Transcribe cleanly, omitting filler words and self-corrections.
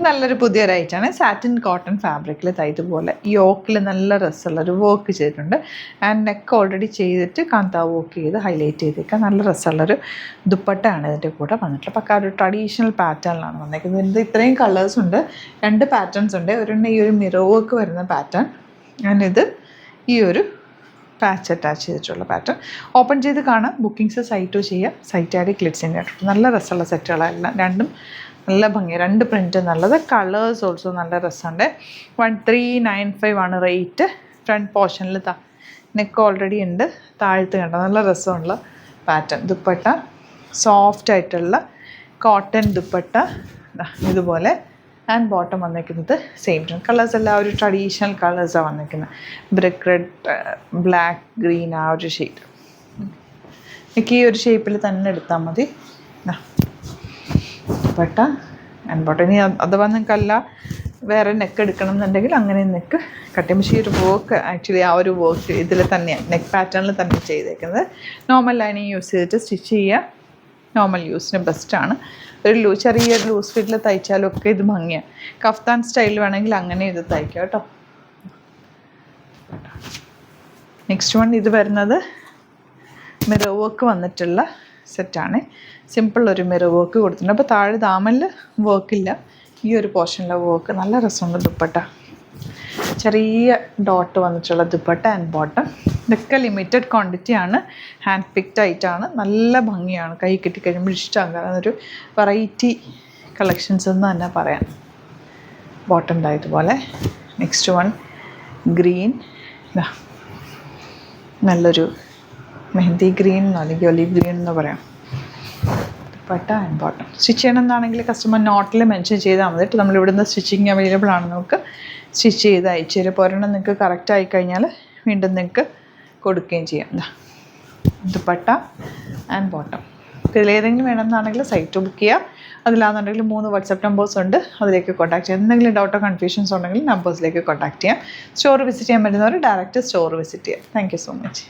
നല്ലൊരു പുതിയൊരു ഐറ്റമാണ്. സാറ്റിൻ കോട്ടൺ ഫാബ്രിക്കിൽ ഇതുപോലെ യോക്കിൽ നല്ല രസമുള്ളൊരു വർക്ക് ചെയ്തിട്ടുണ്ട്. ആൻഡ് നെക്ക് ഓൾറെഡി ചെയ്തിട്ട് കാന്താ വർക്ക് ചെയ്ത് ഹൈലൈറ്റ് ചെയ്തേക്കാം. നല്ല രസമുള്ളൊരു ദുപ്പട്ടയാണ് ഇതിൻ്റെ കൂടെ വന്നിട്ടുള്ളത്. പക്കാ ഒരു ട്രഡീഷണൽ പാറ്റേണിലാണ് വന്നേക്കുന്നത്. ഇത് ഇത്രയും കളേഴ്സ് ഉണ്ട്, 2 പാറ്റേൺസ് ഉണ്ട്. ഒരെണ്ണം ഈ ഒരു മിറർ വർക്ക് വരുന്ന പാറ്റേൺ, ആൻഡ് ഇത് ഈ ഒരു പാച്ച് അറ്റാച്ച് ചെയ്തിട്ടുള്ള പാറ്റേൺ. ഓപ്പൺ ചെയ്ത് കാണാം. ബുക്കിംഗ്സ് സൈറ്റ് ചെയ്യുക. സൈറ്റ് ആഡ് ക്ലിറ്റ്സിൻ്റെ നല്ല രസമുള്ള സെറ്റുകളെല്ലാം, രണ്ടും നല്ല ഭംഗി. 2 പ്രിൻറ്റ് നല്ലത്. കളേഴ്സ് ഓൾസോ നല്ല രസമുണ്ട്. 1395 ആണ് റേറ്റ്. ഫ്രണ്ട് പോർഷനിൽ നെക്ക് ഓൾറെഡി ഉണ്ട്. താഴത്ത് കണ്ട നല്ല രസമുള്ള പാറ്റേൺ. ദുപ്പട്ട സോഫ്റ്റ് ആയിട്ടുള്ള കോട്ടൺ ദുപ്പട്ട ഇതുപോലെ. ആൻഡ് ബോട്ടം വന്നിരിക്കുന്നത് സെയിം ടൈം. കളേഴ്സ് എല്ലാം ഒരു ട്രഡീഷണൽ കളേഴ്സാണ് വന്നിരിക്കുന്നത്. ബ്രിക്ക് റെഡ്, ബ്ലാക്ക്, ഗ്രീൻ, ആ ഒരു ഷെയ്ഡ്. എനിക്ക് ഈ ഒരു ഷേപ്പിൽ തന്നെ എടുത്താൽ മതി. Dupatta and bottom. ഇനി അഥവാ നിങ്ങൾക്കല്ല വേറെ നെക്ക് എടുക്കണം എന്നുണ്ടെങ്കിൽ അങ്ങനെ നെക്ക് കട്ട് ചെയ്യും. പക്ഷേ ഈ ഒരു വർക്ക് ആക്ച്വലി ആ ഒരു വർക്ക് ഇതിൽ തന്നെയാണ്, നെക്ക് പാറ്റേണിൽ തന്നെ ചെയ്തേക്കുന്നത്. നോർമൽ ലൈനിങ് യൂസ് ചെയ്തിട്ട് സ്റ്റിച്ച് ചെയ്യുക. നോർമൽ യൂസിന് ബെസ്റ്റാണ്. ഒരു ചെറിയ ലൂസ് ഫിറ്റിൽ തയ്ച്ചാലും ഒക്കെ ഇത് ഭംഗിയാണ്. കഫ്താൻ സ്റ്റൈൽ വേണമെങ്കിൽ അങ്ങനെ ഇത് തയ്ക്കാം കേട്ടോ. നെക്സ്റ്റ് വൺ ഇത് വരുന്നത് മിറർ വർക്ക് വന്നിട്ടുള്ള സെറ്റാണ്. സിമ്പിൾ ഒരു മിറർ വർക്ക് കൊടുത്തിട്ടുണ്ട്. അപ്പോൾ താഴെ ദാമനിൽ വർക്കില്ല, ഈ ഒരു പോർഷനിലെ വർക്ക്. നല്ല രസമുണ്ട് ദുപ്പട്ട. ചെറിയ ഡോട്ട് വന്നിട്ടുള്ള ദുപ്പട്ട ആൻഡ് ബോട്ടം. ഇതൊക്കെ ലിമിറ്റഡ് ക്വാണ്ടിറ്റി ആണ്. ഹാൻഡ് പിക്ഡ് ആയിട്ടാണ്. നല്ല ഭംഗിയാണ്. കൈ കിട്ടിക്കഴിയുമ്പോൾ ഇഷ്ടമാകും. കാരണം ഒരു വെറൈറ്റി കളക്ഷൻസ് എന്ന് തന്നെ പറയാം. ബോട്ടം ഇതുപോലെ. നെക്സ്റ്റ് വൺ ഗ്രീൻ, നല്ലൊരു മെഹന്തി ഗ്രീൻ അല്ലെങ്കിൽ ഒലീവ് ഗ്രീൻ എന്ന് പറയാം. Dupatta and bottom. സ്റ്റിച്ച് ചെയ്യണമെന്നാണെങ്കിൽ കസ്റ്റമർ നോട്ടിൽ മെൻഷൻ ചെയ്താൽ മതി. നമ്മളിവിടുന്ന് സ്റ്റിച്ചിങ് അവൈലബിൾ ആണ്. നമുക്ക് സ്റ്റിച്ച് ചെയ്ത് അയച്ചു തരും. അപ്പോൾ ഒരെണ്ണം നിങ്ങൾക്ക് കറക്റ്റ് ആയിക്കഴിഞ്ഞാൽ വീണ്ടും നിങ്ങൾക്ക് കൊടുക്കുകയും ചെയ്യാം. Dupatta and bottom. ഇതിലേതെങ്കിലും വേണമെന്നാണെങ്കിൽ സൈറ്റ് ബുക്ക് ചെയ്യുക. അതിലാണെന്നുണ്ടെങ്കിൽ 3 വാട്സപ്പ് നമ്പേഴ്സ് ഉണ്ട്, അതിലേക്ക് കോൺടാക്ട് ചെയ്യാം. എന്തെങ്കിലും ഡൗട്ടോ കൺഫ്യൂഷൻസ് ഉണ്ടെങ്കിൽ നമ്പേഴ്സിലേക്ക് കോൺടാക്ട് ചെയ്യാം. സ്റ്റോർ വിസിറ്റ് ചെയ്യാൻ പറ്റുന്നവർ ഡയറക്റ്റ് സ്റ്റോർ വിസിറ്റ് ചെയ്യാം. Thank you so much.